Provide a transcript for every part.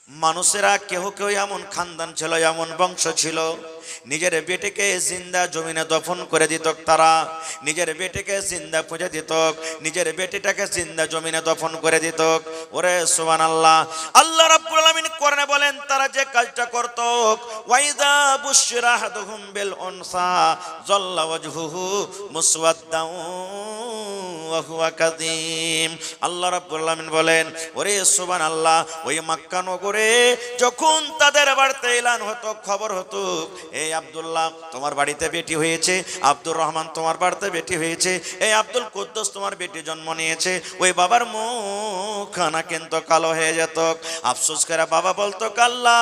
মানুষেরা কেহ কেউ এমন খানদান ছিল, এমন বংশ ছিল, নিজের বেটিকে জিন্দা জমিনে দফন করে দিত। তারা নিজের বেটিকে জিন্দা পুঁজে দিত, নিজের বেটিটাকে জিন্দা জমিনে দফন করে দিত। ওরে সুবহানাল্লাহ, আল্লাহ রাব্বুল আলামিন কোরআনে বলেন তারা যে কাজটা করত, ওয়াইদা বুশরা আহাদুহুম বিল উনসা যাল্লা ওয়াজহুহু মুসওয়াদ্দাউ ওয়া হুয়া কাযীম। আল্লাহ রাব্বুল আলামিন বলেন, ওরে সুবহানাল্লাহ, ওই মক্কা নগরে যখন তাদের বাড়িতে এলান হতো, খবর হতো, এই আব্দুল্লাহ তোমার বাড়িতে বেটি হয়েছে, আব্দুর রহমান তোমার বাড়িতে বেটি হয়েছে, এই আব্দুল কুদ্দুস তোমার বেটি জন্ম নিয়েছে, ওই বাবার মুখখানা কিন্তু কালো হয়ে যেত। আফসোস করে বাবা বলতো, আল্লাহ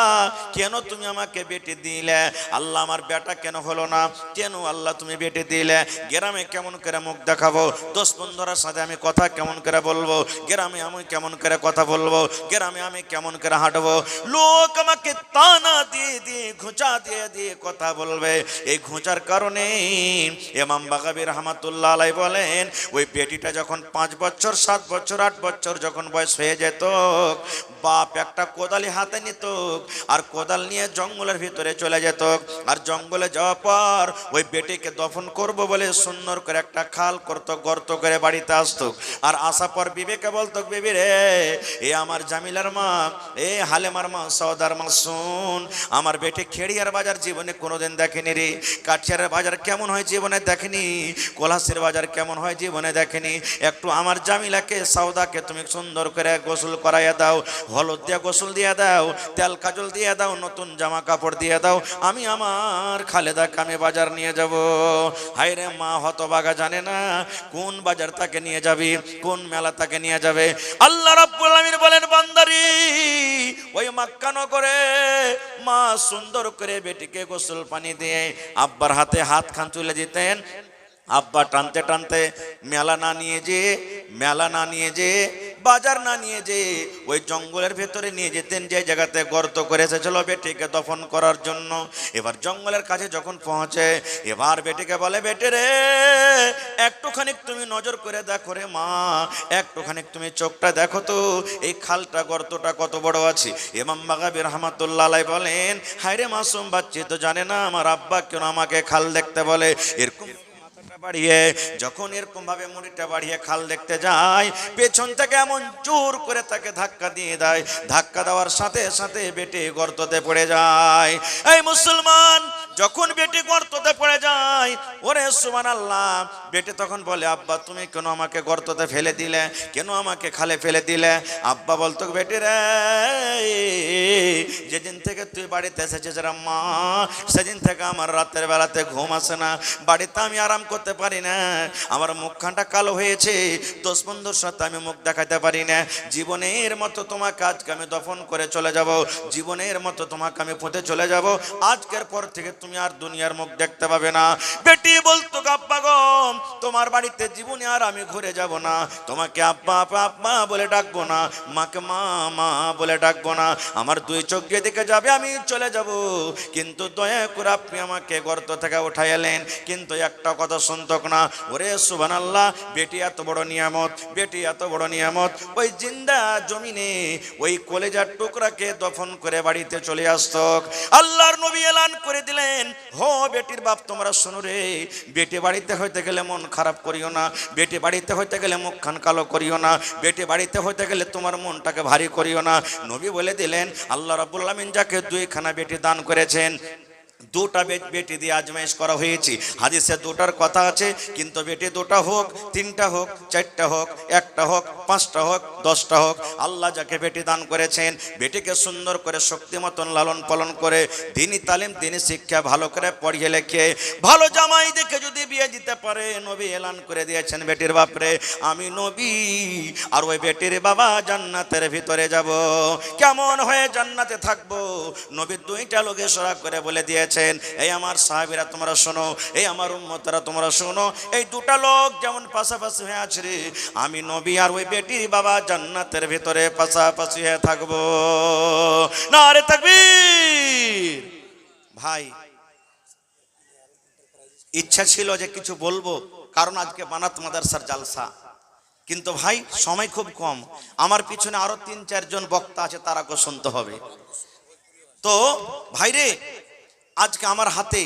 কেন তুমি আমাকে বেটি দিলে, আল্লাহ আমার বেটা কেন হলো না, কেন আল্লাহ তুমি বেটি দিলে, গ্রামে কেমন করে মুখ দেখাবো, দোস্ত বন্ধুদের সাথে আমি কথা কেমন করে বলবো, গ্রামে আমি কেমন করে কথা বলবো, গ্রামে আমি কেমন করে হাঁটবো, লোক আমাকে তানা দিয়ে দিয়ে ঘুঁচা দিয়ে দিয়ে কথা বলবে। এই ঘুঁচার কারণে ইমাম বাগাবী রাহমাতুল্লাহ আলাইহি বলেন, ওই বেটিটা যখন 5 বছর 7 বছর 8 বছর যখন বয়স হয়ে যেত, বাপ একটা কোদালি হাতে নিত আর কোদাল নিয়ে জঙ্গলের ভিতরে চলে যেত। আর জঙ্গলে যাওয়ার পর ওই বেটিকে দফন করব বলে সুন্দর করে একটা খাল করতো, গর্ত করে বাড়িতে আসতো। আর আসার পর বিবেকে বলতো, বিবি রে, এ আমার জামিলার মা, এ হালেমার মা, সওদার মা, শুন, আমার বেটি খেড়িয়ার বাজার জীবনে কোনোদিন দেখেনি রে, কাঠিয়ারের বাজার কেমন হয় জীবনে দেখেনি, কোলাসের বাজার কেমন হয় জীবনে দেখেনি। একটু আমার জামিলাকে, সওদাকে তুমি সুন্দর করে গোসল করাইয়া দাও, হলুদ দিয়ে গোসল দিয়ে দাও, তেল কাজল দিয়ে দাও, নতুন জামা কাপড় দিয়ে দাও, আমি আমার খালেদাকে আমি বাজার নিয়ে যাব। হায় রে মা হতভাগা, জানে না কোন বাজার তাকে নিয়ে যাবি, কোন মেলা তাকে নিয়ে যাবে। আল্লাহ রাব্বুল আলামিন বলেন, বান্দারি, ওই মক্কা নগরে মা সুন্দর করে বেটিকে গোসল পানি দিয়ে আব্বার হাতে হাত খান তুলে দিতেন। আব্বা টানতে টানতে মেলা না নিয়ে যে বাজার না নিয়ে যে ওই জঙ্গলের ভেতরে নিয়ে যেতেন, যে জায়গাতে গর্ত করে এসেছিল বেটিকে দফন করার জন্য। এবার জঙ্গলের কাছে যখন পৌঁছে, এবার বেটিকে বলে, বেটি রে, একটুখানি তুমি নজর করে দেখো রে মা, একটুখানি তুমি চোখটা দেখো তো, এই খালটা গর্তটা কত বড় আছে। ইমাম বাগাবী রাহমাতুল্লাহ আলাইহি বলেন, হায় রে মাসুম বাচ্চা তো জানে না আমার আব্বা কেন আমাকে খাল দেখতে বলে। এরকম বাড়িয়ে যখন এরকম ভাবে মুড়িটা বাড়িয়ে খাল দেখতে যায়, পেছন থেকে এমন জোর করে তাকে ধাক্কা দিয়ে দেয়, ধাক্কা দেওয়ার সাথে সাথে বেটি গর্ততে পড়ে যায়। এই মুসলমান, যখন বেটি গর্ততে পড়ে যায়, ওরে সুবহানাল্লাহ, বেটি তখন বলে, আব্বা তুমি কেন আমাকে গর্ততে ফেলে দিলে, কেন আমাকে খালে ফেলে দিলে। আব্বা বলতো, বেটি রে, যেদিন থেকে তুই বাড়িতে এসেছিস রে মা, সেদিন থেকে আমার রাতের বেলাতে ঘুম আসে না, বাড়িতে আমি আরাম করতে পারি না, আমার মুখখানটা কালো হয়েছে, দোস্ত বন্ধুর সাথে আমি মুখ দেখাতে পারি না। জীবনের মতো তোমাকে আজকে আমি দফন করে চলে যাব, জীবনের মতো তোমাকে আমি পুঁতে চলে যাব, আজকের পর থেকে তুমি আর দুনিয়ার মুখ দেখতে পাবে না। বেটি বলতো, আব্বা গো, তোমার বাড়িতে জীবনে আর আমি ঘুরে যাব না, তোমাকে আব্বা আব্বা বলে ডাকবো না, মাকে মা মা বলে ডাকবো না, আমার দুই চোখ যেদিকে যাবে আমি চলে যাব, কিন্তু দয়া করে আপনি আমাকে গর্ত থেকে উঠাই এলেন, কিন্তু একটা কথা শুনতক না। ওরে সুবহানাল্লাহ, বেটি এত বড় নিয়ামত, বেটি এত বড় নিয়ামত, ওই জিন্দা জমিনে ওই কলেজার টুকরাকে দফন করে বাড়িতে চলে আসতো। আল্লাহর নবী এলান করে দিলেন, হো বেটির বাপ, তোমরা শোনো রে, বেটি বাড়িতে হইতে গেলে মন খারাপ করিও না, বেটি বাড়িতে হইতে গেলে মুখখান কালো করিও না, বেটি বাড়িতে হইতে গেলে তোমার মনটাকে ভারী করিও না। নবী বলে দিলেন, আল্লাহ রাব্বুল আলামিন যাকে 2খানা বেটি দান করেছেন, 2টা বেটি দিয়ে আজমাইশ করা হয়েছে। হাদিসে 2টার কথা আছে, কিন্তু বেটি 2টা হোক, 3টা হোক, 4টা হোক, 1টা হোক, 5টা হোক, 10টা হোক, আল্লাহ যাকে বেটি দান করেছেন, বেটিকে সুন্দর করে শক্তি মতন লালন পালন করে দিনী তালিম, দিনী শিক্ষা ভালো করে পড়িয়ে লেখে ভালো জামাই দেখে যদি বিয়ে দিতে পারে, নবী এলান করে দিয়েছেন, বেটির বাপরে আমি নবী আর ওই বেটির বাবা জান্নাতের ভিতরে যাব। কেমন হয়ে জান্নাতে থাকবো, নবী 2টা লোক ইশারা করে বলে দিয়েছেন। এই আমার সাহাবীরা তোমরা শোনো, এই আমার উম্মতরা তোমরা শোনো, এই 2টা লোক যেমন পাশাপাশি হয়ে আছে রে, আমি নবী আর ওই বেটির বাবা জান্নাতের ভিতরে পাশাপাশি হয়ে থাকবো। নারে তাকবীর। ভাই, ইচ্ছা ছিল যে কিছু বলবো, কারণ আজকে বানাত মাদ্রাসার জালসা, কিন্তু ভাই সময় খুব কম, আমার পিছনে আরো 3-4 জন বক্তা আছে, তারাকেও শুনতে হবে। তো ভাইরে, আজকে আমার হাতে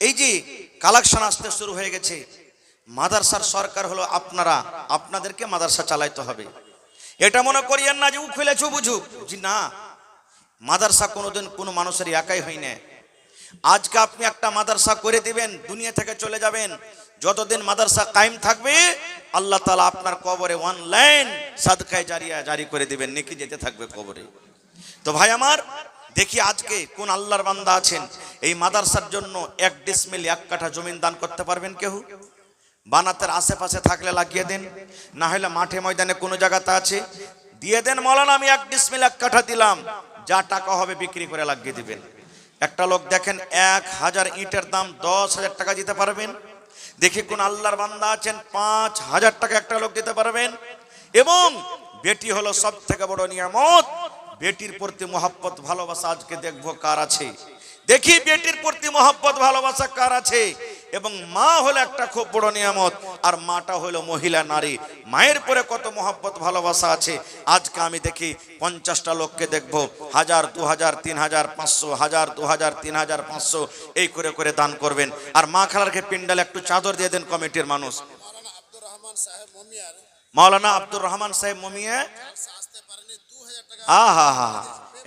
এই যে কালেকশন আসতে শুরু হয়ে গেছে, মাদ্রাসার সরকার হলো আপনারা, আপনাদেরকে মাদ্রাসা চালাইতে হবে। এটা মনে করিয়েন না যে ও খুলেছে বুঝুক, জি না, মাদ্রাসা কোনোদিন কোনো মানুষের একাই হয় না। আজকে আপনি একটা মাদ্রাসা করে দিবেন, দুনিয়া থেকে চলে যাবেন, যতদিন মাদ্রাসা কায়েম থাকবে আল্লাহ তাআলা আপনার কবরে অনলাইন সাদকায়ে জারিয়া জারি করে দিবেন, নেকি যেতে থাকবে কবরে। তো ভাই আমার, দেখি আজকে কোন আল্লাহর বান্দা আছেন এই মাদ্রাসার জন্য 1 ডিসমিল 1 কাঠা জমিন দান করতে পারবেন? কেউ বানাতের আশেপাশে থাকলে লাগিয়ে দেন, না হলে মাঠে ময়দানে কোনো জায়গাতে আছে দিয়ে দেন, মৌলানা আমি 1 ডিসমিল 1 কাঠা দিলাম, যা টাকা হবে বিক্রি করে লাগিয়ে দিবেন। একটা লোক দেখেন 1000 ইটের দাম 10,000 টাকা দিতে পারবেন? দেখি কোন আল্লাহর বান্দা আছেন 5,000 টাকা একটা লোক দিতে পারবেন? এবং বেটি হলো সব থেকে বড় নিয়ামত, বেটির প্রতি মহব্বত ভালোবাসা আজকে দেখবো কার আছে, দেখি বেটির প্রতি মহব্বত ভালোবাসা কার আছে। এবং মা হলো একটা খুব বড় নিয়ামত, আর মাটা হলো মহিলা নারী, মায়ের পরে কত মহব্বত ভালোবাসা আছে। আজকে আমি দেখি 50টা লোককে দেখবো 1000, 2000, 3000, 500, 1000, 2000, 3000, 500 এই করে করে দান করবেন। আর মা খালারকে পিন্ডালে একটু চাদর দিয়ে দেন কমিটির মানুষ। মাওলানা আব্দুর রহমান সাহেব মমিয়া, আহা হা,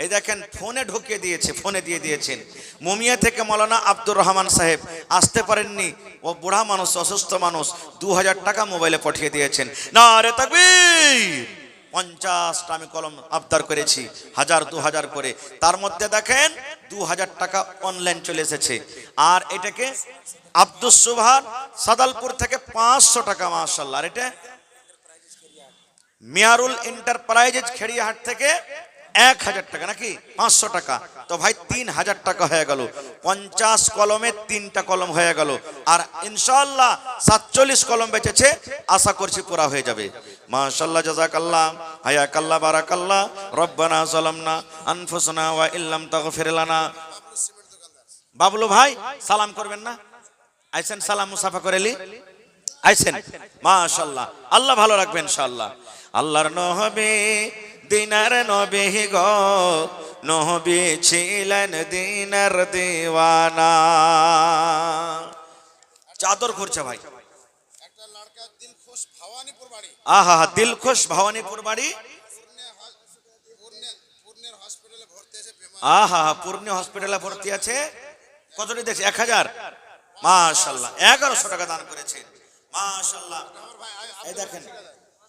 এই দেখেন ফোনে ঢুকিয়ে দিয়েছে, ফোনে দিয়ে দিয়েছেন। মুমিয়া থেকে মাওলানা আব্দুর রহমান সাহেব আসতে পারেননি, ও বুড়া মানুষ, অসুস্থ মানুষ, 2000 টাকা মোবাইলে পাঠিয়ে দিয়েছেন। নারে তাকবীর! 50টা আমি কলম আবদার করেছি, 1000, 2000 করে, তার মধ্যে দেখেন 2000 টাকা অনলাইন চলে এসেছে। আর এটাকে আব্দুস সুবহান সাদালপুর থেকে 500 টাকা, মাশাআল্লাহ। আর এটা মিয়ারুল এন্টারপ্রাইজেস খেড়িয়াহাট থেকে 1000 টাকা, নাকি 500 টাকা। তো ভাই 3000 টাকা হয়ে গেল, 50 কলমে 3টা কলম হয়ে গেল। আর ইনশাআল্লাহ 47 কলম বেঁচেছে, আশা করছি পুরা হয়ে যাবে। মাশাআল্লাহ, জাযাকাল্লাহ, হায়াকাল্লাহ, বারাকাল্লাহ। রব্বানা যালামনা আনফুসানা ওয়া ইল্লাম তাগফির লানা। বাবলু ভাই সালাম করবেন না? আইছেন, সালাম মুসাফা করেলি আইছেন, মাশাআল্লাহ। আল্লাহ ভালো রাখবেন ইনশাআল্লাহ। আল্লাহর নবী দিনার নবী গো, নবী ছিলেন দিনার দিওয়ানা। চাদর করছে ভাই, আহা, দিলখুশ ভবানীপুর বাড়ি, আহা, পূর্ণ হসপিটালে ভর্তি আছে। কতটি দেখছি? 1000, মাশাআল্লাহ। 1100 টাকা দান করেছে, মাশাআল্লাহ। এই দেখেন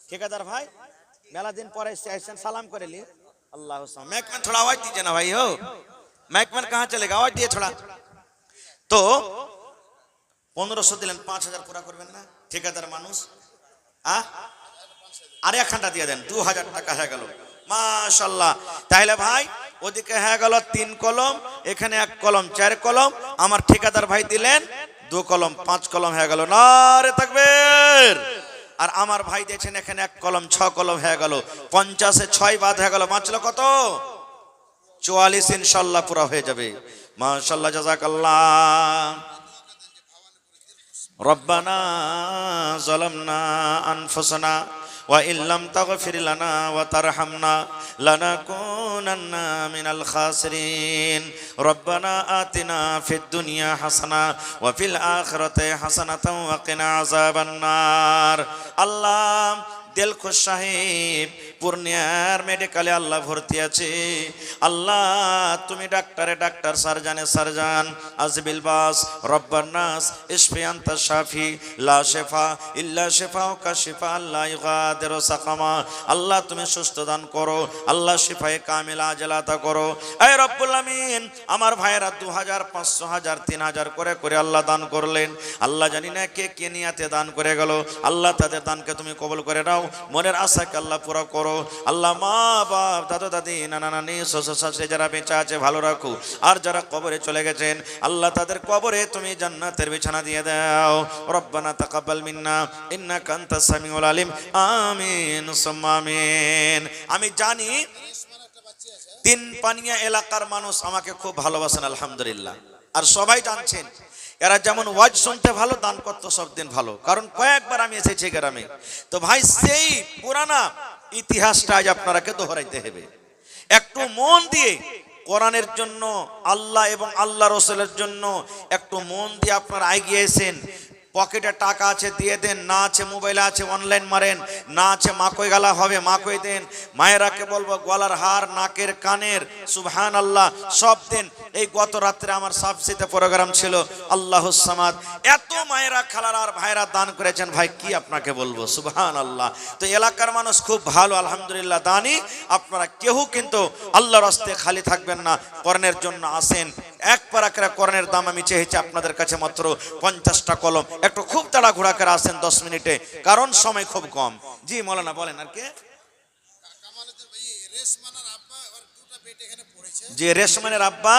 ঠিকাদার ভাই, মেলা দিন পরে আইছেন, সালাম করে লি। अल्लाह मैकमैन थोड़ा आवाज दीजिए ना भाई। हो मैकमैन कहाँ चलेगा, आवाज दिए थोड़ा। तो 1500 দিলেন, 5000 পুরা করবেন না ঠিকাদার মানুষ? আর 1 ঘন্টা দিয়ে দেন, 2000 টাকা হয়ে গেল, মাশাআল্লাহ। তাহলে ভাই ওদিকে হয়ে গেল 3 কলম, এখানে 1 কলম, 4 কলম। আমার ঠিকাদার ভাই দিলেন 2 কলম, 5 কলম হয়ে গেল, নারে তাকবীর। আর আমার ভাই দিয়েছেন এখানে 1 কলম, 6 কলম হয়ে গেল, 50 এ 6 বাদ হয়ে গেল, বাঁচলো কত? 44। ইনশাআল্লাহ পুরা হয়ে যাবে, মাশাআল্লাহ, জাযাকাল্লাহ। রব্বানা যালামনা আনফুসানা ওয়া ইল্লাম তাগফির লানা ওয়া তারহামনা লানাকুনান্না মিনাল খাসিরিন। রব্বানা আতিনা ফিদ দুনিয়া হাসানা ওয়া ফিল আখিরাতি হাসানাতাও ওয়া কিনা আযাবান নার। আল্লাহ দিলখুশ সাহেব পূর্ণিয়ার মেডিকেলে আল্লাহ ভর্তি আছে। আল্লাহ তুমি ডাক্তারে ডাক্তার, সার্জানে সার্জান, আজবিল বাস, রব্বান নাস, ইশফি আনতা শাফি, লা শিফা ইল্লা শিফাউকা শিফা লা ইগাদিরু সাকামা। আল্লাহ তুমি সুস্থ দান করো, আল্লাহ শিফায়ে কামিলা আজলাতা করো। এই রব্বুল আমিন, আমার ভাইয়েরা 2000, 500, 1000, 3000 করে করে আল্লাহ দান করলেন। আল্লাহ জানি না কে কে নিয়াতে দান করে গেল, আল্লাহ তাদের দানকে তুমি কবুল করে নাও, মনের আশাকে আল্লাহ পুরো করো। আল্লাহ মা বাপ, দাদা দাদি, নানা নানি, শ্বশুর শাশুড়ি যারা বেঁচে আছে ভালো রাখো, আর যারা কবরে চলে গেছেন আল্লাহ তাদের কবরে তুমি জান্নাতের বিছানা দিয়ে দাও। রব্বানা তাকাব্বাল মিন্না ইন্নাকা আনতাস সামিউল আলিম। আমিন সুম্মা আমিন। আমি জানি 3 পানিয়া এলাকার মানুষ আমাকে খুব ভালোবাসেন আলহামদুলিল্লাহ, আর সবাই জানছেন এরা যেমন ওয়াজ শুনতে ভালো, দান করতে সব দিন ভালো, কারণ কয়েকবার আমি এসেছি গ্রামে। তো ভাই সেই পুরানা ইতিহাসটা আজ আপনারাকে দোহরাইতে হবে। একটু মন দিয়ে কোরআনের জন্য, আল্লাহ এবং আল্লাহ রসুলের জন্য একটু মন দিয়ে আপনারা এগিয়েছেন। পকেটে টাকা আছে দিয়ে দেন, না আছে মোবাইলে আছে অনলাইন মারেন, না আছে মাকই গালা হবে মাকই দেন। মায়েরাকে বলবো গলার হার, নাকের কানের, সুবহান আল্লাহ সব দেন। এই গত রাত্রে আমার সাবসিতে প্রোগ্রাম ছিল, আল্লাহুস সামাদ, এত মায়েরা খালারা আর ভাইরা দান করেছেন ভাই কি আপনাকে বলবো, সুবহান আল্লাহ। তো এলাকার মানুষ খুব ভালো আলহামদুলিল্লাহ দানি। আপনারা কেউ কিন্তু আল্লাহর রাস্তায় খালি থাকবেন না, কোরআনের জন্য আসেন। এক পারাকের কোরআনের দাম আমি চেয়েছি আপনাদের কাছে মাত্র 50টা কলম। একটু খুব তাড়াহুড়া করে আসেন 10 মিনিটে, কারণ সময় খুব কম। জি মৌলানা বলেন। আর কে? যে রেশমানের আব্বা,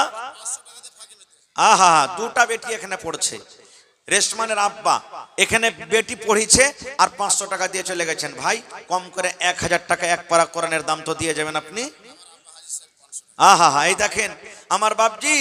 আহা দুটা বেটি এখানে পড়ছে। রেশমানের আব্বা এখানে বেটি পড়িছে আর 500 টাকা দিয়ে চলে গেছেন। ভাই কম করে 1000 টাকা এক পারা কোরআনের দাম তো দিয়ে যাবেন আপনি। আহা এই দেখেন আমার বাপজি,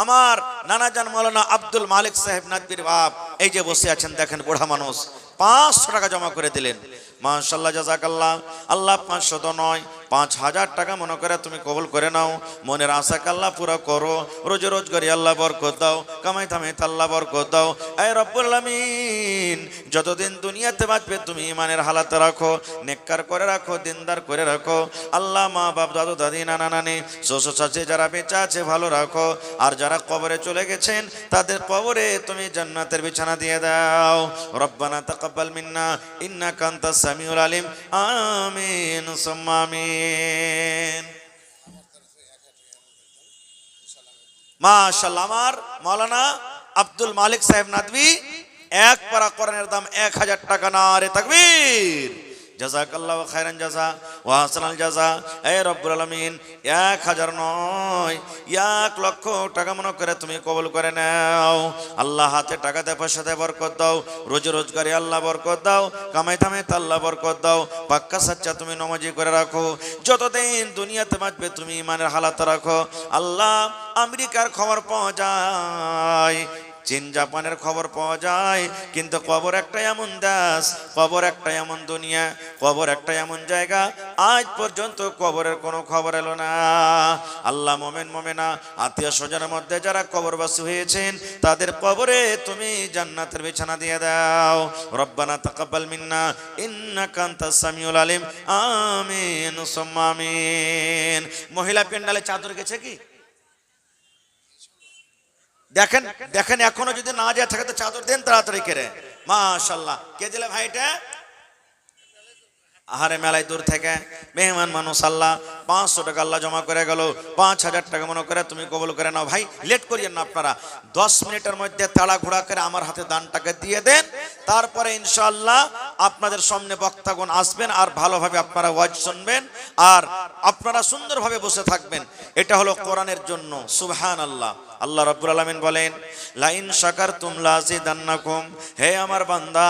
আমার নানাজান মৌলানা আব্দুল মালিক সাহেব নাদবির বাপ এই যে বসে আছেন, দেখেন বুড়া মানুষ 500 টাকা জমা করে দিলেন। মাশাআল্লাহ জাযাকাল্লাহ। আল্লাহ 500 তো নয় 5000 টাকা মনে করে তুমি কবুল করে নাও। মনের আশাকে আল্লাহ পুরো করো, রোজ রোজগারি আল্লাহ বরকত দাও, কামাই থামাইতে আল্লাহ বরকত দাও। এ রব্বুল আলামিন যতদিন দুনিয়াতে বাঁচবে তুমি ইমানের হালাতে রাখো, নেককার করে রাখো, দিনদার করে রাখো। আল্লাহ মা বাপ দাদু দাদি নানা নানি শ্বশুর শাশুড়ি যারা বেঁচে আছে ভালো রাখো, আর যারা কবরে চলে গেছেন তাদের কবরে তুমি জান্নাতের বিছানা দিয়ে দাও। রব্বানা তাকাব্বাল মিন্না ইন্নাকা আনতাস সামিউল আলিম। আমিন সুম্মা আমিন। মাশাআল্লাহ। আমার মাওলানা আব্দুল মালিক সাহেব নাদভী এক পারা কোরআনের দাম 1000 টাকা। নারে তাকবীর। জাযাকাল্লাহু খায়রান জাযা ওয়া হাসানাল জাযা। হে রব্বুল আলামিন 1000 নয় 1 লক্ষ টাকা মনে করে তুমি কবুল করে নাও। আল্লাহ হাতে টাকাতে পয়সাতে বরকত দাও, রোজ রোজগারে আল্লাহ বরকত দাও, কামাই থামাইতে আল্লাহ বরকত দাও। পাক্কা সাচ্চা তুমি নামাজি করে রাখো, যতদিন দুনিয়াতে বাঁচবে তুমি ইমানের হালাত রাখো। আল্লাহ আমেরিকার খবর পাওয়া যায়, চীন জাপানের খবর পাওয়া যায়, কিন্তু কবর একটা এমন দেশ, কবর একটা এমন দুনিয়া, কবর একটা এমন জায়গা, আজ পর্যন্ত কবরের কোনো খবর এলো না। আল্লাহ মোমেন মোমেনা আত্মীয় স্বজনের মধ্যে যারা কবরবাসী হয়েছেন তাদের কবরে তুমি জান্নাতের বিছানা দিয়ে দাও। রব্বানা তাকাব্বাল মিন্না ইন্নাকা আনতাস সামিউল আলিম। আমিন সুম্মা আমিন। মহিলা পেন্ডালে চাদর গেছে কি? দেখেন দেখেন এখনো যদি না যায় থাকে তো চাদর দেন তাড়াতাড়ি করে। মাশাআল্লাহ। কে দিলে ভাইটা? আহারে মেলায় দূর থেকে মেহমান মানুষ। আল্লাহ 500 টাকা আল্লাহ জমা করে গেল, 5000 টাকা মনে করে তুমি কবুল করে নাও। ভাই লেট করিয়েন না, আপনারা 10 মিনিটের মধ্যে তাড়াহুড়া করে আমার হাতে দানটাকে দিয়ে দেন, তারপরে ইনশাআল্লাহ আপনাদের সামনে বক্তাগণ আসবেন আর ভালোভাবে আপনারা ওয়াজ শুনবেন আর আপনারা সুন্দরভাবে বসে থাকবেন। এটা হলো কোরআনের জন্য। সুবহানাল্লাহ। আল্লাহ রাব্বুল আলামিন বলেন লাইন শাকারতুম লাযিদান্নাকুম। হে আমার বান্দা,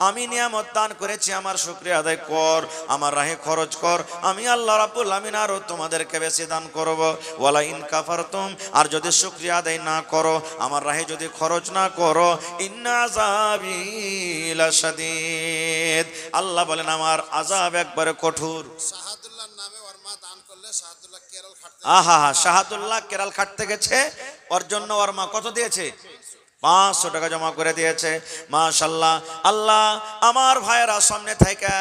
আমি নিয়ামত দান করেছি, আমার শুকরিয়া আদায় কর, আমার রাহে খরচ কর, আমি আল্লাহ রাব্বুল আলামিন আরো তোমাদেরকে বেশি দান করব। ওয়ালা ইন কাফারতুম, আর যদি শুকরিয়া আদায় না করো, আমার রাহে যদি খরচ না করো, ইন্না আযাবি লাশাদীদ। আল্লাহ বলেন আমার আযাব একবারে কঠোর। শাহাদুল্লাহর নামে ওর মা দান করলে শাহাদুল্লাহ কেরল খাটতে, আহা শাহাদুল্লাহ কেরল খাটতে গেছে, ওর জন্য ওর মা কত দিয়েছে? 500 টাকা জমা করে দিয়েছে। মাশাআল্লাহ। আল্লাহ আমার ভাইয়েরা সামনে থেকে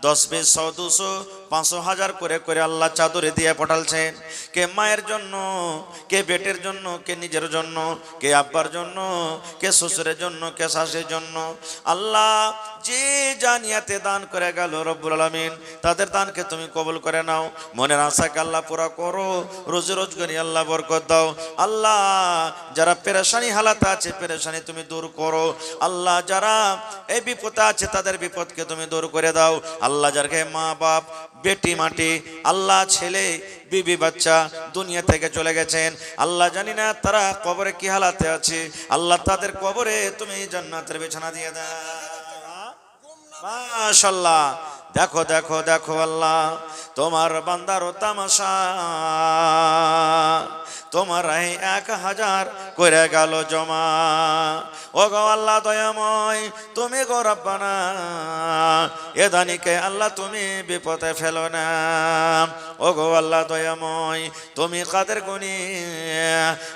10 20 100 200 500 1000 করে করে আল্লাহ চাদরে দিয়ে পাঠালছেন। কে মায়ের জন্য, কে বেটের জন্য, কে নিজের জন্য, কে আব্বার জন্য, কে শ্বশুরের জন্য, কে শাশুড়ির জন্য। আল্লাহ যে জানিয়াতে দান করে গেল রব্বুল আলামিন তাদের দানকে তুমি কবুল করে নাও, মনের আশাকে আল্লাহ পুরা করো, রোজি রোজগারি আল্লাহ বরকত দাও। আল্লাহ যারা পেরেশানি হালাতে আছে পেরেশানি তুমি দূর করো। আল্লাহ যারা এই বিপদে আছে তাদের বিপদকে তুমি দূর করে দাও। আল্লাহ যারকে মা বাপ বেটি মাটি আল্লাহ ছেলে বিবি বাচ্চা দুনিয়া থেকে চলে গেছেন, আল্লাহ জানি না তারা কবরে কি হালাতে আছে, আল্লাহ তাদের কবরে তুমি জান্নাতের বিছানা দিয়ে দাও। মাশাআল্লাহ। দেখো দেখো দেখো আল্লাহ তোমার বান্দার তামাশা, তোমার এই 1000 করে গেল জমা। ও গো আল্লাহ দয়াময়, তুমি গো রব্বানা, এ দানিকে আল্লাহ তুমি বিপদে ফেলো না। ও গো আল্লাহ দয়াময়, তুমি কাদের গুনি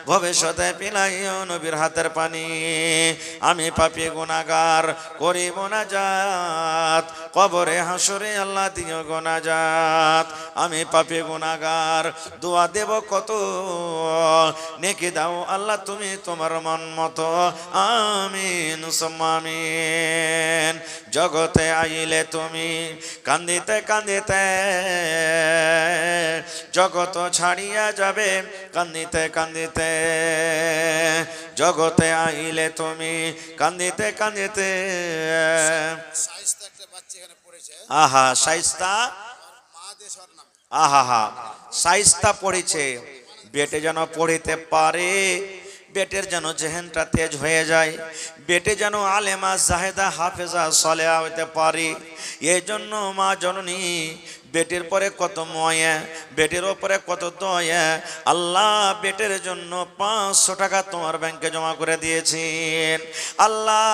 ভবিষ্যতে পিলাইও নবীর হাতের পানি। আমি পাপী গুনাহগার করি মোনাজাত, কবরে হাসরে আল্লাহ দিও গুনাহগার। আমি পাপী গুনাহগার দোয়া দেব কত, নেকি দাও আল্লাহ তুমি তোমার মন মতো। আমিন সুম্মা আমিন। জগতে আইলে তুমি কান্দিতে কান্দিতে, জগত ছাড়িয়া যাবে কান্দিতে কান্দিতে। জগতে আইলে তুমি কান্দিতে কান্দিতে। আহা শাইস্তা, আহা হা শাইস্তা পড়েছে। বেটে যেন পড়িতে পারে, বেটের যেন জেহেনটা তেজ হয়ে যায়, বেটে যেন আলেমা জাহেদা হাফেজা সালেহা হইতে পারে। এই জন্য মা জননী বেটের পরে কত ময়া, বেটের ওপরে কত দয়া। আল্লাহ বেটের জন্য 500 টাকা তোমার ব্যাংকে জমা করে দিয়েছেন। আল্লাহ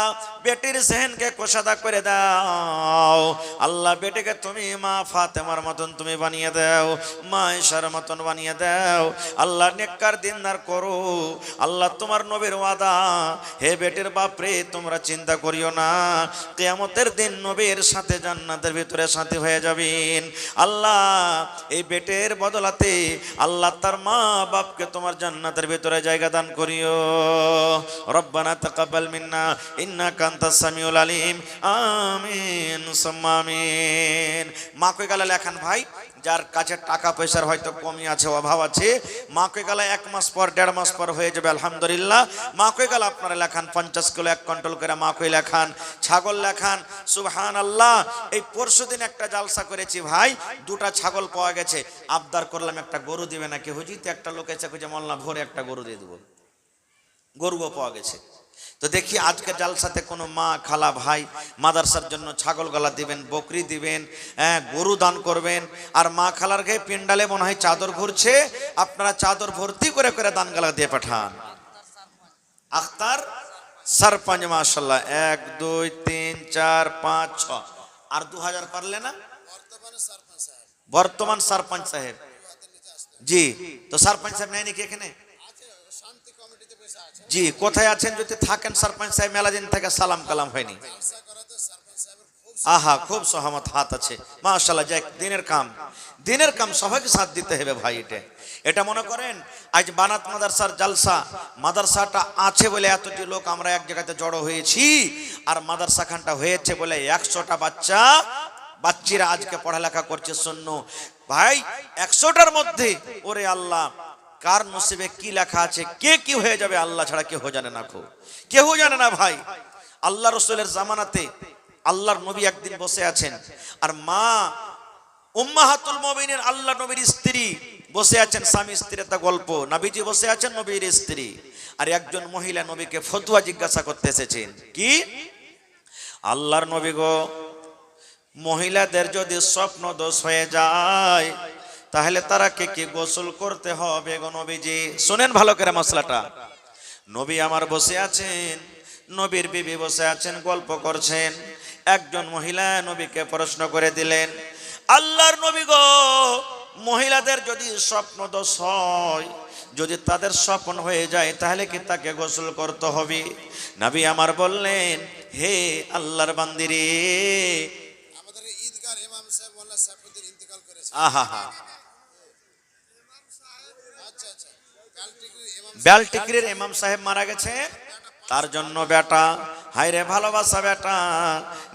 বেটির জেহেনকে কোষাদা করে দাও। আল্লাহ বেটিকে তুমি মা ফাতেমার মতন তুমি বানিয়ে দাও, মা ঈশার মতন বানিয়ে দাও। আল্লাহ নেককার দিনদার করো। আল্লাহ তোমার নবীর ওয়াদা, হে বেটির বাপরে তোমরা চিন্তা করিও না, কিয়ামতের দিন নবীর সাথে জান্নাতের ভিতরে সাথী হয়ে যাবেন। আল্লাহ এই বেটের বদলাতে আল্লাহ তার মা বাপকে তোমার জান্নাতের ভিতরে জায়গা দান করিও। রব্বানা তাকাব্বাল মিন্না ইন্নাকা আনতাস সামিউল আলিম। আমিন সুম্মা আমিন। মা কই গেলে লেখান ভাই, যার কাছে টাকা পয়সার হয়তো কমই আছে, অভাব আছে, মা কই গেলে 1 মাস পর 1.5 মাস পর হয়ে যাবে আলহামদুলিল্লাহ। মা কই গেলে আপনারা লেখান 50 কিলো 1 কুইন্টাল করে মা কই লেখান, ছাগল লেখান। সুবহানাল্লাহ। এই পরশুদিন একটা জালসা করেছি ভাই, 2টা ছাগল পাওয়া গেছে। আবদার করলাম একটা গরু দিবে নাকি হুজুর, তো একটা লোক এসে কইছে মোল্লা ভোরে একটা গরু দিয়ে দেবো। গরুও পাওয়া গেছে। তো দেখি আজকে জালসাতে কোনো মা খালা ভাই মাদ্রাসার জন্য ছাগল গলা দিবেন, বকরি দিবেন, গরু দান করবেন। আর মা খালার গায়ে পিন্ডালে মনে হয় চাদর ঘুরছে, আপনারা চাদর ভর্তি করে করে দান গালা দিয়ে পাঠান। আখতার সরপঞ্চ মাশাআল্লাহ 1 2 3 4 5 6 আর 2000 পারলে না? বর্তমান সরপঞ্চ সাহেব জি, তো সরপঞ্চ সাহেব নাই নাকি এখানে? জি, কোথায় আছেন? যদি থাকেন সরপঞ্চ সাহেব, মেলা দিন থেকে সালাম কালাম হয়নি। আহা খুব সহমত হাত আছে মাশাআল্লাহ। যাক দিনের কাম সবাইকে সাথ দিতে হবে ভাই। এটা মনে করেন আজ বানাত মাদ্রাসার জালসা, মাদ্রাসাটা আছে বলে এতটি লোক আমরা এক জায়গাতে জড়ো হয়েছি। আর মাদ্রাসা খানটা হয়েছে বলে 100টা বাচ্চারা আজকে পড়ালেখা করছে। শূন্য ভাই 100টার মধ্যে ওরে আল্লাহ কার নসিবে কি লেখা আছে, কে কি হয়ে যাবে আল্লাহ ছাড়া কেউ জানে না, কেউ জানে না ভাই। আল্লাহ রসুলের জামানাতে আল্লাহর নবী একদিন বসে আছেন, আর মা উম্মাহাতুল মুমিনিন আল্লাহ নবীর স্ত্রী বসে আছেন, স্বামী স্ত্রীর একটা গল্প। নবীজি বসে আছেন, নবীর স্ত্রী, আর একজন মহিলা নবীকে ফতোয়া জিজ্ঞাসা করতে এসেছেন। কি? আল্লাহর নবী গো, মহিলাদের যদি স্বপ্ন দোষ হয়ে যায় তাহলে তারা কি গোসল করতে হবে গো নবীজি? শুনেন ভালো করে মশলাটা। নবী আমার বসে আছেন, নবীর বিবি বসে আছেন, গল্প করছেন। একজন মহিলা নবীকে প্রশ্ন করে দিলেন, আল্লাহর নবী গো, মহিলাদের যদি স্বপ্ন দোষ হয়, যদি তাদের স্বপ্ন হয়ে যায় তাহলে কি তাকে গোসল করতে হবে? নবী আমার বললেন, হে আল্লাহর বান্দিরে, আমাদের ঈদগার ইমাম সাহেব মোল্লা সাইফুদ্দিন ইন্তেকাল করেছে। আহা হা, বেলটিকিরের ইমাম সাহেব মারা গেছে, তার জন্য বেটা, হায়রে ভালোবাসা বেটা,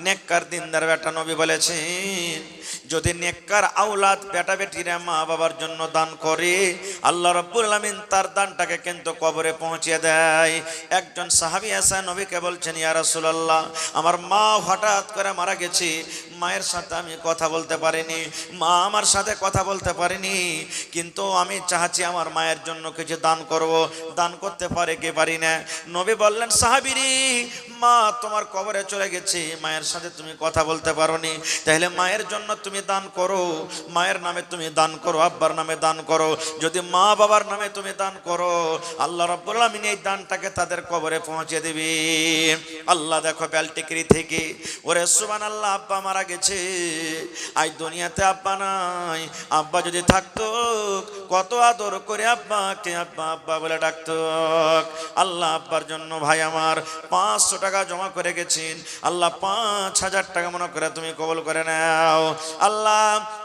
নেককার দিনদার বেটা। নবী বলেছেন যদি নেককার আওলাদ বেটা বেটিরা মা বাবার জন্য দান করে, আল্লাহ রাব্বুল আলামিন তার দানটাকে কিন্তু কবরে পৌঁছে দেয়। একজন সাহাবী এসে নবীকে বলছেন, ইয়া রাসূলুল্লাহ, আমার মা হঠাৎ করে মারা গেছে, মায়ের সাথে আমি কথা বলতে পারিনি, মা আমার সাথে কথা বলতে পারিনি, কিন্তু আমি চাচ্ছি আমার মায়ের জন্য কিছু দান করব, দান করতে পারে কি পারি না? নবী বললেন, বললেন সাহাবীরি, মা তোমার কবরে চলে গেছে, মায়ের সাথে তুমি কথা বলতে পারোনি, তাহলে মায়ের জন্য তুমি দান করো, মায়ের নামে তুমি দান করো, আব্বার নামে দান করো। যদি মা বাবার নামে তুমি দান করো, আল্লাহ রাব্বুল আলামিন এই দানটাকে তাদের কবরে পৌঁছে দিবে। আল্লাহ দেখো বেলটিকরি থেকে, ওরে সুবহানাল্লাহ, আব্বা মারা গেছে, আজ দুনিয়াতে আব্বা নাই, আব্বা যদি থাকতো কত আদর করে আব্বাকে আব্বা আব্বা বলে ডাকতো। আল্লাহ আব্বার জন্য ভাই আমার 500 টাকা জমা করে গেছেন, আল্লাহ 5000 টাকা মনে করে তুমি কবুল করে নাও। আল্লাহ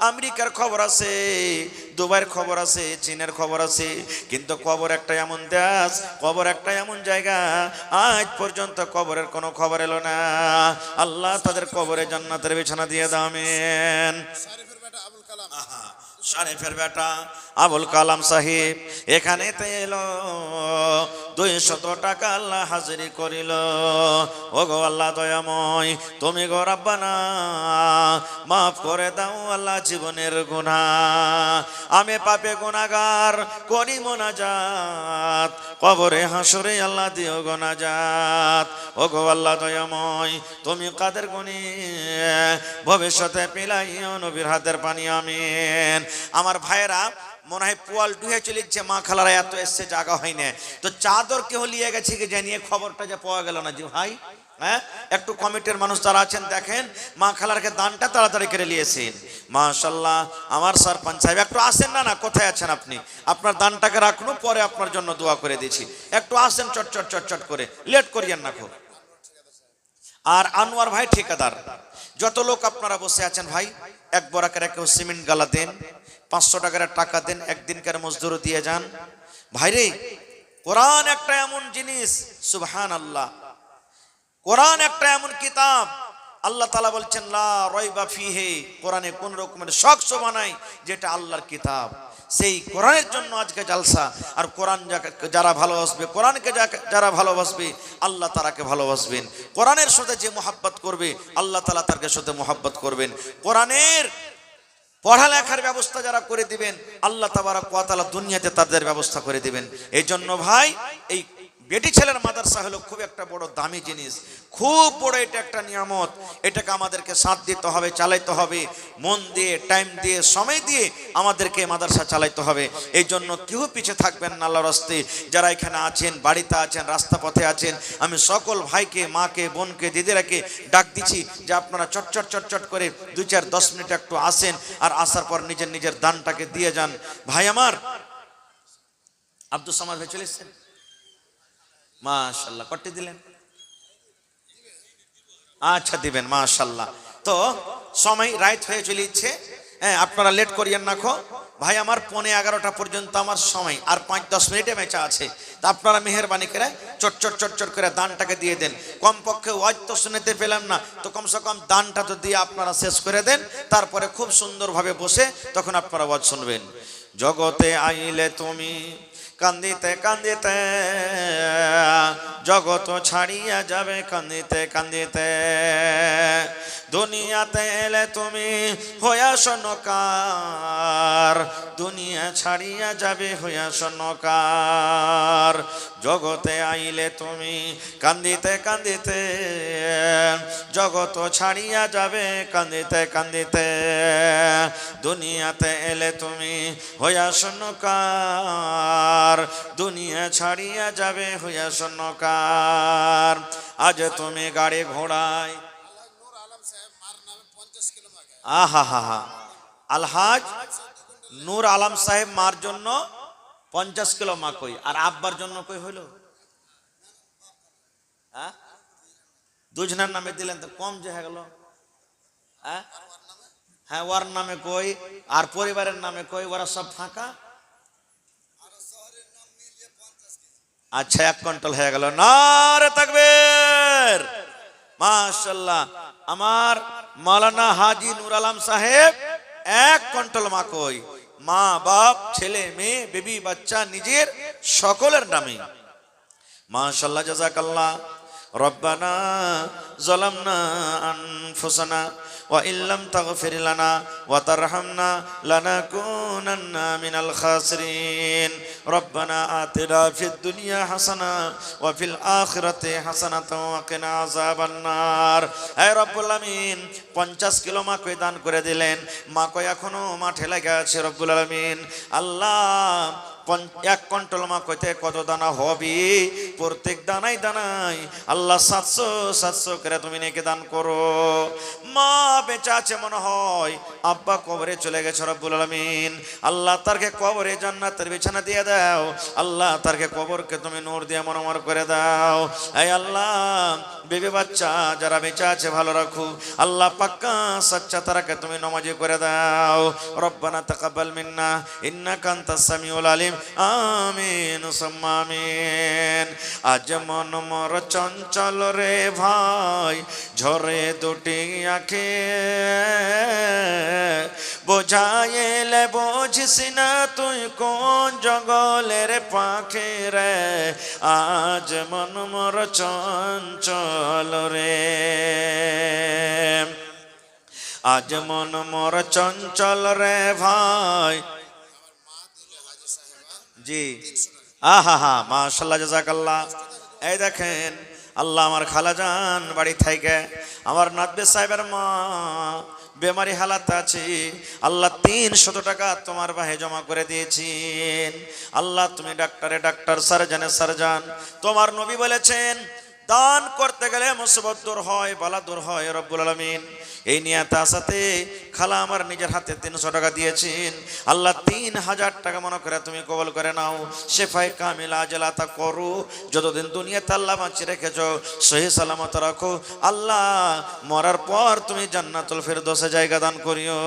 আমেরিকার খবর আছে, দুবাইয়ের খবর আছে, চীনের খবর আছে, কিন্তু কবর একটা এমন দেশ, কবর একটা এমন জায়গা, আজ পর্যন্ত কবরের কোনো খবর এলো না। আল্লাহ তাদের কবরে জান্নাতের বিছানা দিয়ে দাও, আমিন। শরীফের বেটা আবুল কালাম সাহেব এখানে এলো, 200 টাকা আল্লাহ হাজিরি করিল। ও গো আল্লাহ দয়াময়, তুমি গো রাব্বানা মাফ করে দাও আল্লাহ জীবনের গুনাহ, আমি পাপে গুনাহগার করি মোনাজাত, কবরে হাসরে আল্লাহ দিও গো নাজাত। ও গো আল্লাহ দয়াময়, তুমি কাদের গুনি ভবিষ্যতে পিলাইও নবীর হাতের পানি, আমিন। আমার ভাইয়েরা মনে হয় পোয়াল ডুহে চলেছে, মা খালারা এত এসছে জায়গা হয় না, তো চাদর কেউ নিয়ে গেছে কি জানিয়ে খবরটা যে পাওয়া গেল না জি ভাই। হ্যাঁ, একটু কমিটির মানুষ যারা আছেন দেখেন, মা খালারকে দানটা তাড়াতাড়ি করে নিয়েছেন। মাশাআল্লাহ, আমার সরপঞ্চ সাহেব একটু আসেন না, কোথায় আছেন আপনি? আপনার দানটাকে রাখুন, পরে আপনার জন্য দোয়া করে দিয়েছি, একটু আসেন চট চট চট চট করে, লেট করিয়েন না খুব। আর আনোয়ার ভাই ঠিকাদার, যত লোক আপনারা বসে আছেন ভাই, এক বরাকের কেউ সিমেন্ট গালা দেন, 500 টাকার টাকা দেন, একদিনকার মজদুরও দিয়ে যান। ভাইরে কোরআন একটা এমন জিনিস, সুবহানাল্লাহ, কোরআন একটা এমন কিতাব, আল্লাহ তাআলা বলছেন লা রাইবা ফিহি, কোরআনে কোন রকমের শক নাই, যেটা আল্লাহর কিতাব, সেই কোরআনের জন্য আজকে জালসা। আর কোরআন যারা ভালোবাসবে, কোরআনকে যারা ভালোবাসবে, আল্লাহ তারাকে ভালোবাসবেন। কোরআনের সাথে যে মোহাব্বত করবে, আল্লাহ তাআলা তার সাথে মোহাব্বত করবেন। কোরআনের পড়ালেখার ব্যবস্থা যারা করে দিবেন, আল্লাহ তাবারক ওয়া তাআলা দুনিয়াতে তাদের ব্যবস্থা করে দিবেন। এই জন্য ভাই, এই বেটি ছেলের মাদ্রাসা হলো খুব একটা বড় দামি জিনিস, খুব বড় এটা একটা নিয়ামত, এটাকে আমাদেরকে সাথ দিতে হবে, চালাইতে হবে, মন দিয়ে, টাইম দিয়ে, সময় দিয়ে আমাদেরকে মাদ্রাসা চালাইতে হবে। এই জন্য কেউ পিছিয়ে থাকবেন না আল্লাহর রাস্তে। যারা এখানে আছেন, বাড়িতে আছেন, রাস্তা পথে আছেন, আমি সকল ভাইকে, মাকে, বোনকে, দিদিরাকে ডাক দিচ্ছি যে আপনারা চটচট চটচট করে 2-4-10 মিনিট একটু আসেন, আর আসার পর নিজের নিজের দানটাকে দিয়ে যান। ভাই আমার আব্দুল সামাদ ভাই চলে এসেছেন, মাশাআল্লাহ, কটি দিলেন? আচ্ছা দিবেন, মাশাআল্লাহ। তো সময় রাইট হয়ে চলেছে, হ্যাঁ, আপনারা লেট করিয়েন না খো ভাই আমার। 11:15 পর্যন্ত আমার সময়, আর 5-10 মিনিটে বেঁচা আছে, তা আপনারা মেহেরবানি করে চটচট চটচট করে দানটাকে দিয়ে দেন। কমপক্ষে ওয়াজ তো শুনতে পেলাম না, তো কমসে কম দানটা তো দিয়ে আপনারা শেষ করে দেন, তারপরে খুব সুন্দরভাবে বসে তখন আপনারা ওয়াজ শুনবেন। জগতে আইলে তুমি কান্দিতে কান্দিতে, জগত ছাড়িয়া যাবে কান্দিতে কান্দিতে, দুনিয়াতে এলে তুমি হইয়া শোনকার, দুনিয়া ছাড়িয়া যাবে হইয়া শোনকার। জগতে আইলে তুমি কান্দিতে কান্দিতে, জগত ছাড়িয়া যাবে কান্দিতে কান্দিতে, দুনিয়াতে এলে তুমি হইয়া শোনকার, দুনিয়া ছাড়িয়া যাবে হইয়া শোনকার। আজ তুমি গাড়ি ঘোড়ায়, আহা হা হা, আলহাজ নূর আলম সাহেব মার জন্য 50 কিলো মা কই, আর আব্বার জন্য কই হইল? হ্যাঁ, দুজনের নামে দিলেন তো কম যে হয়ে গেল। হ্যাঁ হ্যাঁ, ওর নামে কই আর পরিবারের নামে কই, ওরা সব ফাঁকা। আচ্ছা, 1 কুইন্টাল হয়ে গেল, নারে তাকবীর, মাশাআল্লাহ। আমার মাওলানা হাজী নূর আলম সাহেব 1 কুইন্টাল মা কই, মা বাপ ছেলে মেয়ে বেবি বাচ্চা নিজের সকলের নামে, মাশাআল্লাহ, জাযাকাল্লাহ। রব্বানা যালামনা আনফুসানা ওয়া ইল্লাম তাগফির লানা ওয়া তারহামনা লানাকুনান্না মিনাল খাসিরিন রব্বানা আতিনা ফিদ দুনিয়া হাসানা ওয়া ফিল আখিরাতি হাসানাতাও ওয়া কিনা আযাবান নার। হে রব্বুল আমিন 50 কিলো মাকৈ দান করে দিলেন, মাকৈ এখনো মাঠে লাগা আছে রব্বুল আলামিন। আল্লাহ 1 কুইন্টাল মাকইতে কত দানা হবে? প্রত্যেক দানাই দানাই আল্লাহ 700 করে তুমি নেকি দান করো। মা বেঁচে আছে মনে হয়, আব্বা কবরে চলে গেছে রব্বুল আলামিন। আল্লাহ তারকে কবরে জান্নাতের বিছানা দিয়ে দাও। আল্লাহ তারকে কবরকে তুমি নূর দিয়ে মনোমর করে দাও। এই আল্লাহ বেবি বাচ্চা যারা বেঁচে আছে ভালো রাখো। আল্লাহ পাক্কা সচ্চা তারাকে তুমি নামাজি করে দাও। রব্বানা তাকাব্বাল মিন্না ইন্নাকা আনতাস সামিউল আলিম। আমিন সুম্মা আমিন। আজ মন মোর চঞ্চল রে ভাই, ঝরে দুটি আঁখে, বোঝাইলে বুঝিস না তুই কোন জঙ্গলের পাখি রে। আজ মন মোর চঞ্চল রে, আজ মন মোর চঞ্চল রে ভাই। জি আহা হা মাশাআল্লাহ জাযাকাল্লাহ। এই দেখেন আল্লাহ আমার খালাজান বাড়ি থেকে আমার নাদবে সাহেবের মা বেমারি হালাত আছে। আল্লাহ 300 টাকা তোমার ভাই জমা করে দিয়েছেন। আল্লাহ তুমি ডাক্তারে ডাক্তার, সার্জনে সার্জন। তোমার নবী বলেছেন দান করতে গেলে মুসিবত দূর হয়, বালা দূর হয় রব্বুল আলামিন। এই নিয়তে আসাতে খালা আমার নিজের হাতে 300 টাকা দিয়েছেন। আল্লাহ 3000 টাকা মনে করে তুমি কবুল করে নাও। শেফাই কামিলা আজলাতা করো, যতদিন দুনিয়াতে আল্লাহ বাঁচিয়ে রেখেছো সহি সালামত রাখো। আল্লাহ মরার পর তুমি জান্নাতুল ফিরদৌসে জায়গা দান করিও।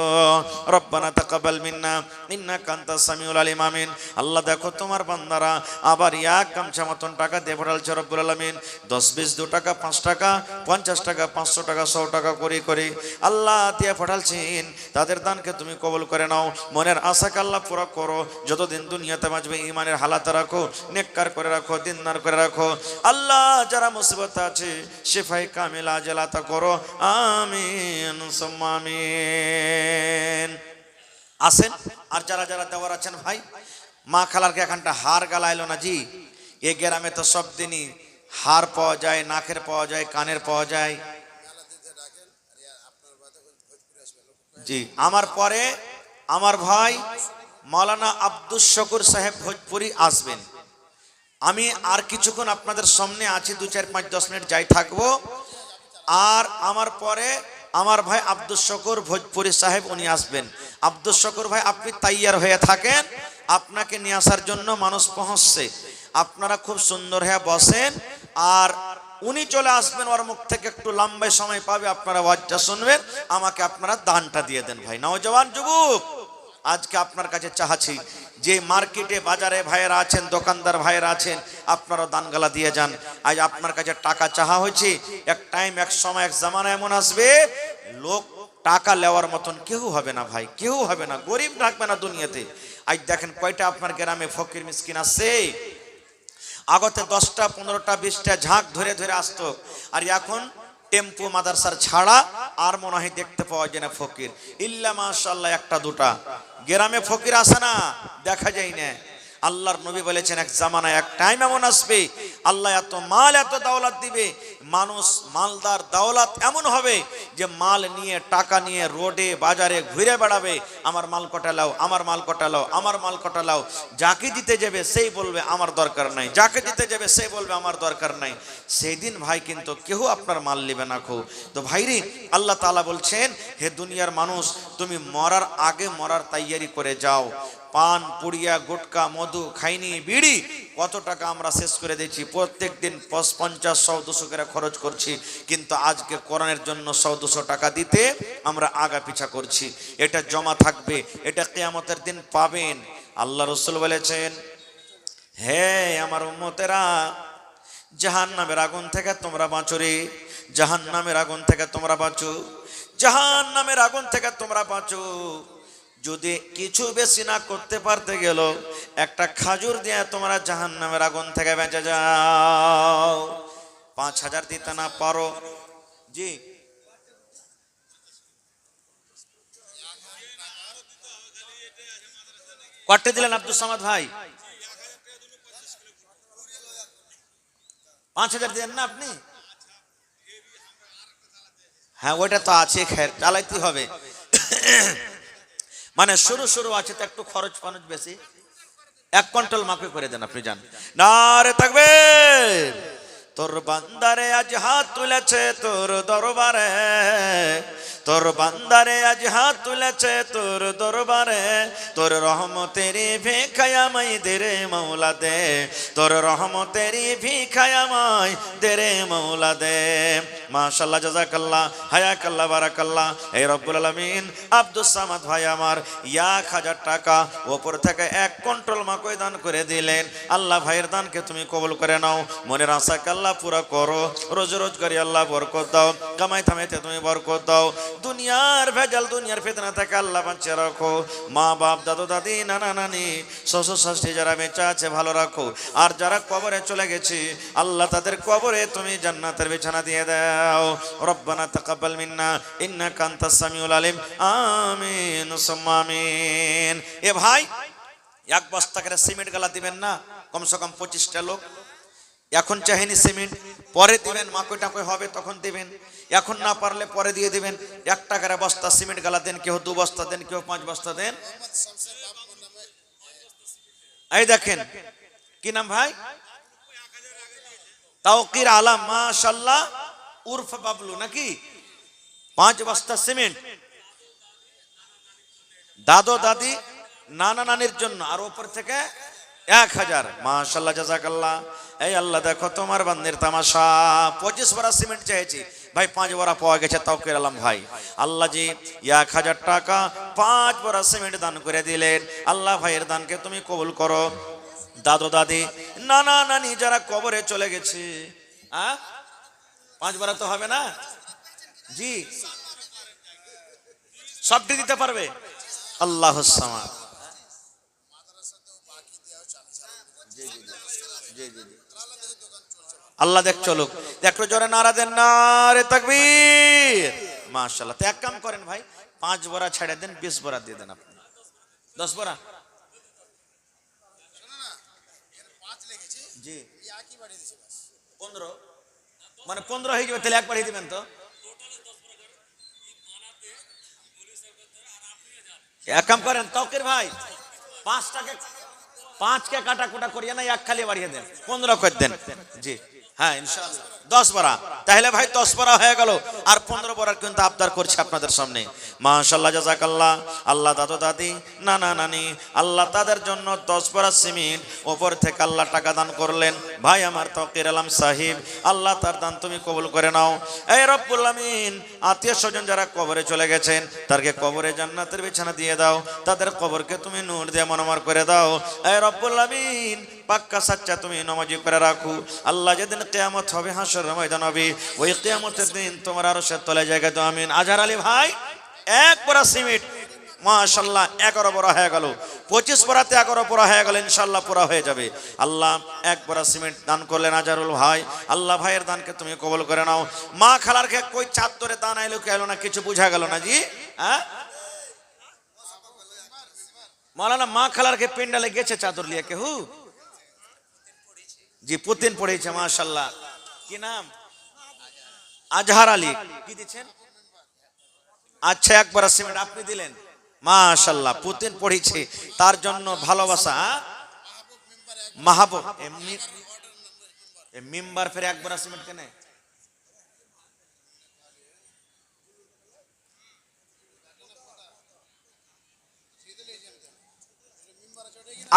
রব্বানা তাকাব্বাল মিন্না ইন্নাকা আনতাস সামিউল আলিম। আমিন। আল্লাহ দেখো তোমার বান্দারা আবার এক গামছা মতন টাকা দিয়ে পড়ালছে রব্বুল আলামিন। 10, 20, 2 টাকা, 5 টাকা, 50 টাকা, 500 টাকা, 100 টাকা করে করে আল্লাহ দিয়ে পাঠালছেন। তাদের দানকে তুমি কবুল করে নাও। মনের আশাকে আল্লাহ পুরো করো। যতদিন দুনিয়াতে বাঁচবে ইমানের হালাতে রাখো, নেককার করে রাখো, দিনদার করে রাখো। আল্লাহ যারা মুসিবতে আছে শিফায়ে কামিলা আজলাতা করো। আমিন সুম্মা আমিন। আসেন আর যারা যারা দেওয়ার আছেন ভাই, মা খালারকে এখানটা হার গালাইলো না জি। এ গ্রামে তো সব দিনই হার পাওয়া যায়, নাকের পাওয়া যায়, কানের পাওয়া যায়। জি আমার পরে আমার ভাই মাওলানা আব্দুস শকুর সাহেব ভোজপুরি আসবেন। আমি আর কিছুক্ষণ আপনাদের সামনে আছি, 2, 4, 5, 10 মিনিট যাই থাকবো। আর আমার পরে আমার ভাই আব্দুস শকুর ভোজপুরি সাহেব উনি আসবেন। আব্দুস শকুর ভাই আপনি তৈয়ার হয়ে থাকেন, আপনাকে নিয়ে আসার জন্য মানুষ পৌঁছছে। আপনারা খুব সুন্দর হয়ে বসেন আর উনি চলে আসবেন। ওর মুখ থেকে একটু লম্বা সময় পাবে, আপনারা ওয়াজটা শুনবেন। আমাকে আপনারা দানটা দিয়ে দেন ভাই। নওজওয়ান যুবক আজকে আপনার কাছে চাচ্ছি যে মার্কেটে বাজারে ভাইয়েরা আছেন, দোকানদার ভাইয়েরা আছেন, আপনারা দানগালা দিয়ে যান। আজ আপনার কাছে টাকা চাহা হয়েছে। এক টাইম, এক সময়, এক জামানা এমন আসবে লোক টাকা নেওয়ার মতন কেউ হবে না ভাই, কেউ হবে না, গরিব থাকবে না দুনিয়াতে। আজ দেখেন কয়টা আপনার গ্রামে ফকির মিসকিন আছে। আগতে 10টা 15টা 20টা ঝাঁক ধরে ধরে আসতো, আর এখন টেম্পো মাদ্রাসার ছাড়া আর মনে হয় দেখতে পাওয়া যায় না ফকির। ইল্লা মাশাআল্লাহ 1টা 2টা গ্রামে ফকির আসে না, দেখা যায় না। আল্লাহর নবী বলেছেন এক জামানা, এক টাইম এমন আসবে আল্লাহ এত মাল এত দাওলাত দিবে, মানুষ মালদার দাওলাত এমন হবে যে মাল নিয়ে টাকা নিয়ে রোডে বাজারে ঘুরে বেড়াবে, আমার মাল কটালাও, আমার মাল কটালাও, আমার মাল কটালাও। যাকে দিতে যাবে সেই বলবে আমার দরকার নাই, যাকে দিতে যাবে সেই বলবে আমার দরকার নাই। সেই দিন ভাই কিন্তু কেউ আপনার মাল নেবে না খো। তো ভাইরি আল্লাহ তাআলা বলছেন, হে দুনিয়ার মানুষ তুমি মরার আগে মরার তৈয়ারি করে যাও। পান পুড়িয়া গুটকা মধু খাইনি বিড়ি কত টাকা আমরা শেষ করে দিয়েছি। প্রত্যেক দিন 50, 100, 200 করে খরচ করছি, কিন্তু আজকে কোরআনের জন্য 100, 200 টাকা দিতে আমরা আগা পিছা করছি। এটা জমা থাকবে, এটা কিয়ামতের দিন পাবেন। আল্লাহ রাসূল বলেছেন, হে আমার উম্মতেরা জাহান্নামের আগুন থেকে তোমরা বাঁচো রে, জাহান্নামের আগুন থেকে তোমরা বাঁচো, জাহান্নামের আগুন থেকে তোমরা বাঁচো। যদি কিছু বেশি না করতে পারতে গেল একটা খাজুর দিয়ে তোমরা জাহান্নামের আগুন থেকে বেঁচে যাও। 5,000 দিতে না পারো, জি কটে দিলেন আব্দুল সামাদ ভাই? 5,000 দেন না আপনি? হ্যাঁ ওইটা তো আছে, খের চালাইতে হবে। মানে শুরু আছে তো একটু খরচ ফানুচ বেশি, 1 কুইন্টাল মাপে করে দেন আপনি, যান। নারে তাকবীর। তোর বান্দারে আজ হাত তুলেছে তোর দরবারে, তোর বান্দারে আজ হাত তুলেছে তোর দরবারে, তোর রহমতেরি ভিখায় আমায় দে রে মৌলা দে, তোর রহমতেরি ভিখায় আমায় দে রে মৌলা দে। মাশাআল্লাহ, জাযাকাল্লাহ, হায়াকাল্লাহ, বারাকাল্লাহ। এই রব্বুল আলামিন আব্দুল সামাদ ভাই আমার 1,000 টাকা ওপর থেকে 1 কুইন্টাল মাকই দান করে দিলেন। আল্লাহ ভাইয়ের দানকে তুমি কবুল করে নাও, মনের আশাকে আল্লাহ পুরা করো, রোজগারি আল্লাহ বরকত দাও, কামাই থামাইতে তুমি বরকত দাও, দুনিয়ার ভেজাল দুনিয়ার ফিতনা থেকে আল্লাহ বাঁচিয়ে রাখো, মা বাপ দাদু দাদি নানা নানি শ্বশুর শাশুড়ি যারা বেঁচে আছে ভালো রাখো, আর যারা কবরে চলে গেছে আল্লাহ তাদের কবরে তুমি জান্নাতের বিছানা দিয়ে দাও। রব্বানা তাকাব্বাল মিন্না ইন্নাকা আনতাস সামিউল আলিম, আমিন সুম্মা আমিন। এ ভাই 1 বস্তা করে সিমেন্ট গালা দিবেন না, কমসে কম 25টা লোক। এখন চাহিনি সিমেন্ট, পরে দিবেন, মাকই টাকই হবে তখন দিবেন, এখন না পারলে পরে দিয়ে দিবেন। 1 টাকার বস্তা সিমেন্ট গালা দেন, কেউ 2 বস্তা দেন, কেউ 5 বস্তা দেন। এই দেখেন কি নাম ভাই? তাওকির আলম, মাশাআল্লাহ, উর্ফ বাবলু নাকি? 5 বস্তা সিমেন্ট দাদু দাদি নানা নানির জন্য, আর উপর থেকে 1,000। মাশাআল্লাহ, জাযাকাল্লাহ। এই আল্লাহ দেখো তোমার বান্দির তামাশা। 25 বড়া সিমেন্ট চাইছি ভাই, 5 বড়া পাওয়া গেছে তাওকির আলম ভাই। আল্লাহ জি 1,000 টাকা 5 বড়া সিমেন্ট দান করে দিলেন। আল্লাহ ভাইয়ের দানকে তুমি কবুল করো। দাদু দাদি নানা নানি যারা কবরে চলে গেছে, 5 বড়া তো হবে না জি, সবটি দিতে পারবে আল্লাহুস সামাদ। আল্লাহ দেখ চলুক, একটু জোরে নারা দেন, নারে তাকবীর। মাশাআল্লাহ। তো এক কাম করেন ভাই, 5 বড়া ছেড়ে দেন, 20 বড়া দিয়ে দেন আপনি। 10 বড়া জি, 15 মানে 15 হয়ে যাবে, তাহলে একবার দিবেন তো। এক কাম করেন তাওকির ভাই, 5কে কাটা কুটা করিয়ে না, 1 খালি বাড়িয়ে দেন, 15 করে দেন জি। হ্যাঁ ইনশাআল্লাহ 10 বড়া, তাহলে ভাই 10 বড়া হয়ে গেল, আর 15 বড়ার কিন্তু আবদার করছে আপনাদের সামনে। মাশাআল্লাহ, জাযাকাল্লাহ। আল্লাহ দাদু দাদি নানা নানি আল্লাহ তাদের জন্য 10 বড়া সিমেন্ট উপর থেকে আল্লাহ টাকা দান করলেন। ভাই আমার তাওকির আলম সাহেব, আল্লাহ তার দান তুমি কবুল করে নাও। এই রব্বুল আলামিন আত্মীয় স্বজন যারা কবরে চলে গেছেন তাদেরকে কবরে জান্নাতের বিছানা দিয়ে দাও, তাদের কবরকে তুমি নূর দিয়ে মনোমর করে দাও। এই রব্বুল আলামিন পাক্কা সাচ্চা তুমি নামাজি করে রাখো। আল্লাহ যেদিন কিয়ামত হবে, হাসর ময়দান হবে, ওই কিয়ামতের দিন তোমার আরশের তলায় জায়গা দাও, আমিন। আজহার আলী ভাই 1 বড়া সিমেন্ট মাশাআল্লাহ 11 বড়া হয়ে গেল, 25 বড়াতে 11 বড়া হয়ে গেল, ইনশাআল্লাহ পুরা হয়ে যাবে। আল্লাহ 1 বড়া সিমেন্ট দান করলেন আজহারুল ভাই, আল্লাহ ভাইয়ের দানকে তুমি কবুল করে নাও। মা খালার কে কই চাদরে দান আইলো কি আইলো না কিছু বুঝা গেল না জি। হ্যাঁ মাওলানা, মা খালার কে পেন্ডালে গেছে চাদর লিয়ে কেহু জি, পুতিন পড়েছে মাশাআল্লাহ। কি নাম? আজহার আলী। কি দিচ্ছেন? আচ্ছা 1 বড়া সিমেন্ট আপনি দিলেন, মাশাআল্লাহ। পুতিন পড়েছে, তার জন্য ভালোবাসা। মাহবুব এমনি মিম্বার ফের 1 বড়া সিমেন্ট কেনে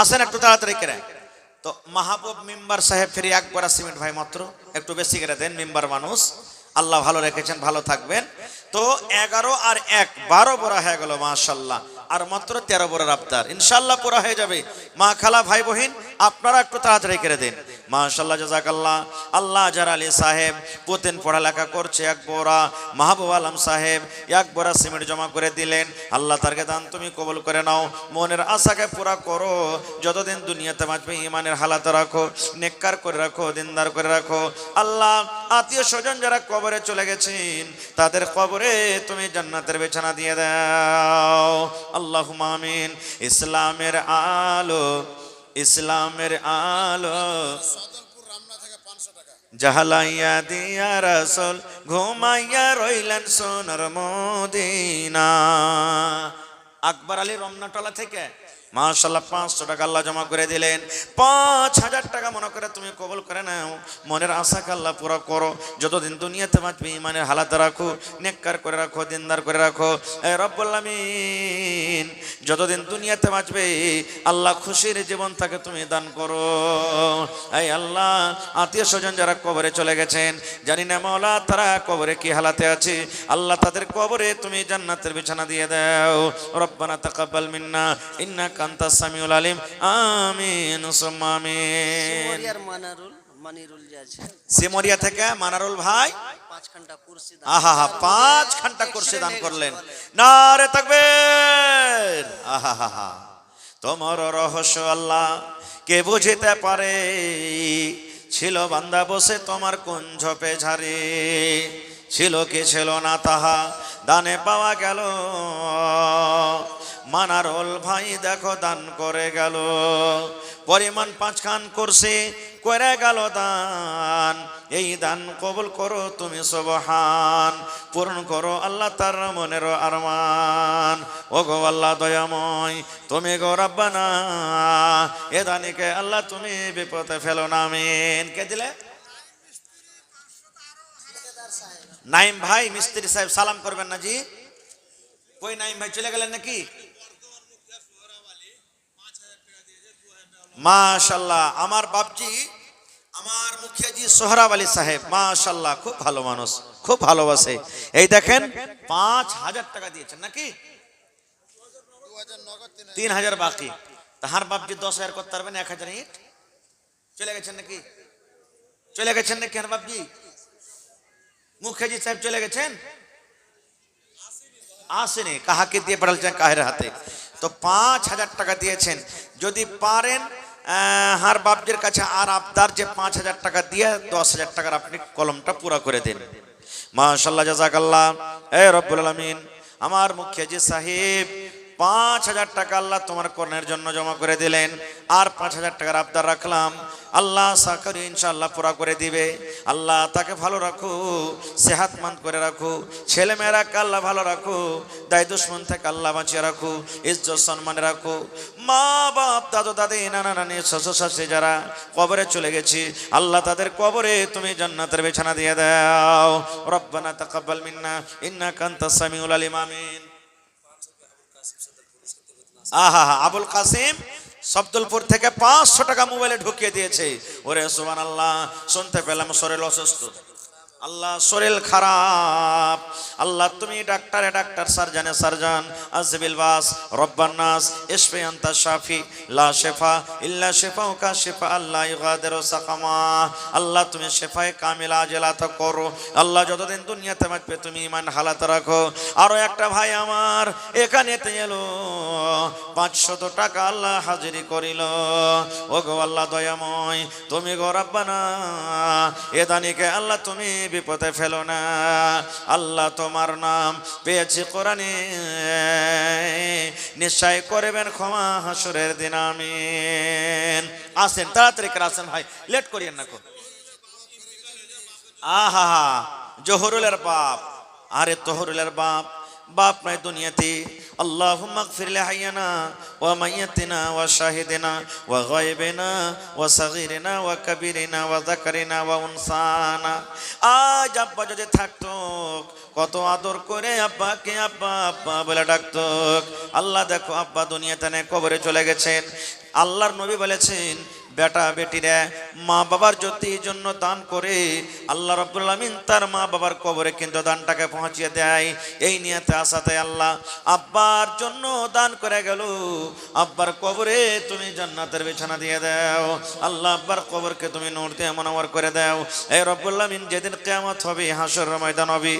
আসেন একটু তাড়াতাড়ি করে। তো মাহবুব মেম্বার সাহেব ফেরি 1 বড়া সিমেন্ট ভাই, মাত্র একটু বেশি করে দেন, মেম্বার মানুষ, আল্লাহ ভালো রেখেছেন, ভালো থাকবেন। তো 11 আর 1 12 বড়া হয়ে গেল মাশাআল্লাহ, আর মাত্র 13 বড়ার আবদার, ইনশাআল্লাহ পুরা হয়ে যাবে। মা খালা ভাই বহিন আপনারা একটু তাড়াতাড়ি করে দেন। মাশাআল্লাহ জাযাকাল্লাহ। আল্লাহ আজহার আলী সাহেব প্রতিদিন পড়ালেখা করছে, এক বোরা মাহবুব আলম সাহেব এক বোরা সিমেন্ট জমা করে দিলেন। আল্লাহ তারকে দান তুমি কবুল করে নাও, মনের আশাকে পুরা করো। যতদিন দুনিয়াতে বাঁচবে ইমানের হালাতে রাখো, নেককার করে রাখো, দিনদার করে রাখো। আল্লাহ আত্মীয় স্বজন যারা কবরে চলে গেছেন তাদের কবরে তুমি জান্নাতের বিছানা দিয়ে দাও। আল্লাহুম্মা আমিন। ইসলামের আলো, ইসলামের আলো জাহালাইয়া দিয়া রাসূল ঘুমাইয়া রইলেন সোনার মদিনা। আকবর আলী রমনাটলা থেকে মাশাআল্লাহ 500 টাকা আল্লাহ জমা করে দিলেন। 5000 টাকা মনে করে তুমি কবুল করে নাও, মনের আশাকে আল্লাহ পুরো করো। যতদিন দুনিয়াতে বাঁচবে ইমানের হালাতে রাখো, নেককার করে রাখো, দিনদার করে রাখো। এ রব্বুল আমিন, যতদিন দুনিয়াতে বাঁচবে আল্লাহ খুশির জীবন তাকে তুমি দান করো। এই আল্লাহ আত্মীয় স্বজন যারা কবরে চলে গেছেন, জানি না মাওলা তারা কবরে কি হালাতে আছে, আল্লাহ তাদের কবরে তুমি জান্নাতের বিছানা দিয়ে দাও। রব্বানা তাকাব্বাল মিন্না ইন্নাকা আনতাস সামিউল আলিম। আমিন সুম্মা আমিন। সিমরিয়া থেকে মানারুল ভাই 5 ঘন্টা কুরসি দান, আহা 5 ঘন্টা কুরসি দান করলেন। নারে তাকবীর। আহা তোমার রহস্য আল্লাহ কে বুঝিতে পারে, ছিল বান্দা বসে তোমার কোন ঝোপে ঝাড়ে, ছিল কি ছিল না তাহা দানে পাওয়া গেল। মানারুল ভাই দেখো দান করে গেল, পরিমাণ 5 খান কুরসি করে গেল দান। এই দান কবুল করো তুমি সুবহান, পূরণ করো আল্লাহ তার মনের আরমান। ও গো আল্লাহ দয়াময়, তুমি গো রব্বানা, এ দানিকে আল্লাহ তুমি বিপদে ফেলো না। আমিন। কে দিলে? নাইম ভাই মিস্ত্রি সাহেব সালাম করবেন না জি। কই নাইম ভাই চলে গেলেন নাকি? মাশাআল্লাহ। আমার বাপজি, আমার মুখিয়াজি সোহরাব আলী সাহেব মাশাআল্লাহ খুব ভালো মানুষ, খুব ভালোবাসে। এই দেখেন 5000 টাকা দিয়েছেন নাকি? 3000 বাকি। তাহার বাপজি 10000 করতে পারবেন, 1000 ইট চলে গেছেন নাকি? চলে গেছেন নাকি আর বাপজি? মুখিয়াজি সাহেব চলে গেছেন? আসেনি। কাহাকে দিয়ে পাঠালছেন? কাহের হাতে। তো 5000 টাকা দিয়েছেন। যদি পারেন হার বাপজির কাছে আর আবদার যে 5000 টাকা দিয়ে 10000 টাকার আপনি কলমটা পুরা করে দেন। মাশাআল্লাহ জাযাকাল্লাহ। এ রব্বুল আলামিন, আমার মুখিয়াজি সাহেব 5000 টাকা আল্লাহ তোমার কর্ণের জন্য জমা করে দিলেন। আর 5000 টাকার আবদার রাখলাম, আল্লাহ সাকরি ইনশাআল্লাহ পুরা করে দিবে। আল্লাহ তাকে ভালো রাখো, সেহাতমন্দ করে রাখো, ছেলে মেয়েরা আল্লাহ ভালো রাখো, দায় দুশ্মন থেকে আল্লাহ বাঁচিয়ে রাখো, ইজ্জত সম্মানে রাখো। মা বাপ, দাদু দাদি, নানা নানি, শ্বশুর শাশুড়ি যারা কবরে চলে গেছি, আল্লাহ তাদের কবরে তুমি জান্নাতের বিছানা দিয়ে দাও। রব্বানা তাকাব্বাল মিন্না ইন্নাকা আনতাস সামিউল আলিম। আমিন। আহা আবুল কাসিম সবদুলপুর থেকে 500 টাকা মোবাইলে ঢুকিয়ে দিয়েছে। ওরে সুবহানাল্লাহ, শুনতে পেলাম শরীর অসুস্থ। আল্লাহ শরীর খারাপ, আল্লাহ তুমি ডাক্তারে ডাক্তার, সার্জনে সার্জন, আজবিল বাস, রব্বান নাস, ইশফি আনতা শাফি, লা শিফা ইল্লা শিফাউকা শিফা আল্লাহ ইগাদিরু সাকামা। আল্লাহ তুমি শিফায়ে কামিলা আজলাত করো। আল্লাহ যতদিন দুনিয়াতে বাঁচবে তুমি ঈমান হালাত রাখো। আরো একটা ভাই আমার এখানেতে এলো, 500 টাকা আল্লাহ হাজিরি করিল। ও গো আল্লাহ দয়াময়, তুমি গো রব্বানা, এ দানিকে আল্লাহ তুমি বিপদে ফেলো না। আল্লাহ তোমার নাম পেয়েছি কোরআনে, নিশ্চয় করবেন ক্ষমা হাসরের দিন। আমিন। আসেন তাড়াতাড়ি করে আসেন ভাই, লেট করিয়েন না কো। আহা জহরুলের বাপ, আরে তহরুলের বাপ, বাপ নাই দুনিয়াতে। আল্লাহুম্মা গফির লিহাইয়ানা ওয়া মাইয়াতিনা ওয়া শাহিদিনা ওয়া গায়বিনা ওয়া সাগীরিনা ওয়া কাবীরিনা ওয়া যাকারিনা ওয়া উনসানা। আজ আব্বা যদি থাকতো কত আদর করে আব্বাকে আব্বা আব্বা বলে ডাকতো। আল্লাহ দেখো আব্বা দুনিয়াতে নেই, কবরে চলে গেছেন। আল্লাহর নবী বলেছেন বেটা বেটিরা মা বাবার জ্যোতির জন্য দান করে আল্লাহ রাব্বুল আমিন তার মা বাবার কবরে কিন্তু দানটাকে পৌঁছিয়ে দেয়। এই নিয়তে আসাতে আল্লাহ আব্বার জন্য দান করে গেল, আব্বার কবরে তুমি জান্নাতের বিছানা দিয়ে দাও, আল্লাহ আব্বার কবরকে তুমি নূর দিয়ে মুনাওয়ার করে দাও। এই রব্বুল আমিন যেদিন কিয়ামত হবে, হাসরের ময়দান হবে,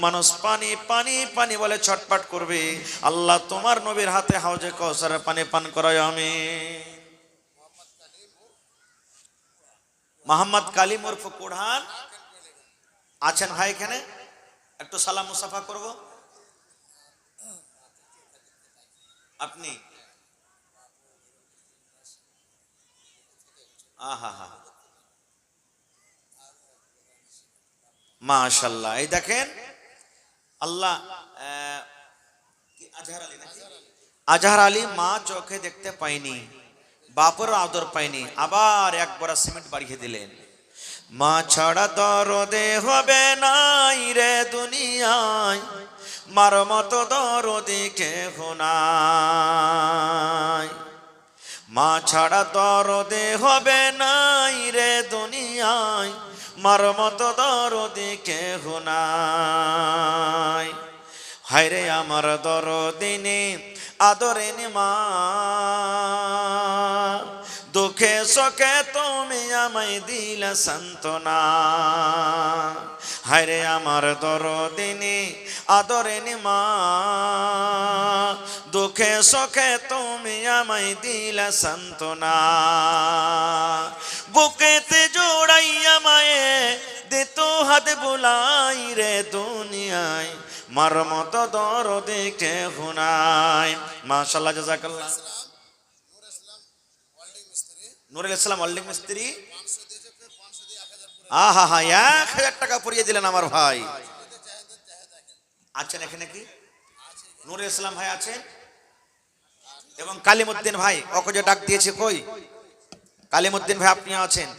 মানুষ পানি পানি পানি বলে ছটফট করবে, আল্লাহ তোমার নবীর হাতে হাউজে কাউসারের পানি পান করায়। আমিন। মোহাম্মদ কালিম উর্ফ কুরহান আছেন ভাই এখানে? একটু সালাম মুসাফা করব। আপনি আহা হা মাশাআল্লাহ। এই দেখেন আল্লাহ আজহার আলী মা চোখে দেখতে পাইনি, বাপের আদর পাইনি, আবার একবার সিমেন্ট বাড়িয়ে দিলেন। মা ছাড়া দরদে হবে নাই রে দুনিয়ায়, মার মতো দরদি কেহ নাই। মা ছাড়া দরদে হবে নাই রে দুনিয়ায়, মার মতো দরদি কেহ নাই। হায়রে আমার দরদিনী আদরেনি মা, দুঃখে সুখে তুমি আমায় দিলে সান্ত্বনা। হায়রে আমার দরদিনী আদরেনি মা, দুঃখে সুখে তুমি আমায় দিলে সান্ত্বনা। বুকেতে জোড়াইয়া মায়ে দিত হাত বুলাই রে দুনিয়ায়, মার মতো দরদি কেহ নাই। মাশাআল্লাহ, জাযাকাল্লাহ। নুরুল ইসলাম ওয়েল্ডিং মিস্ত্রি, আহা হা 1000 টাকা পরিয়ে দিলেন আমার ভাই। আছেন এখানে কি? নুরুল ইসলাম ভাই আছেন এবং কালিমউদ্দিন ভাই, ওকে যে ডাক দিয়েছে কই? কালিমউদ্দিন ভাই আপনি আছেন।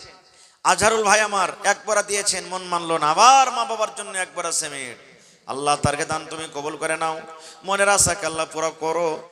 আজহারুল ভাই আমার একবার দিয়েছেন, মন মানলো না, আবার মা বাবার জন্য একবার সিমেন্ট। আল্লাহ তারকে দান তুমি কবুল করে নাও, মনের আশাকে আল্লাহ পুরো করো।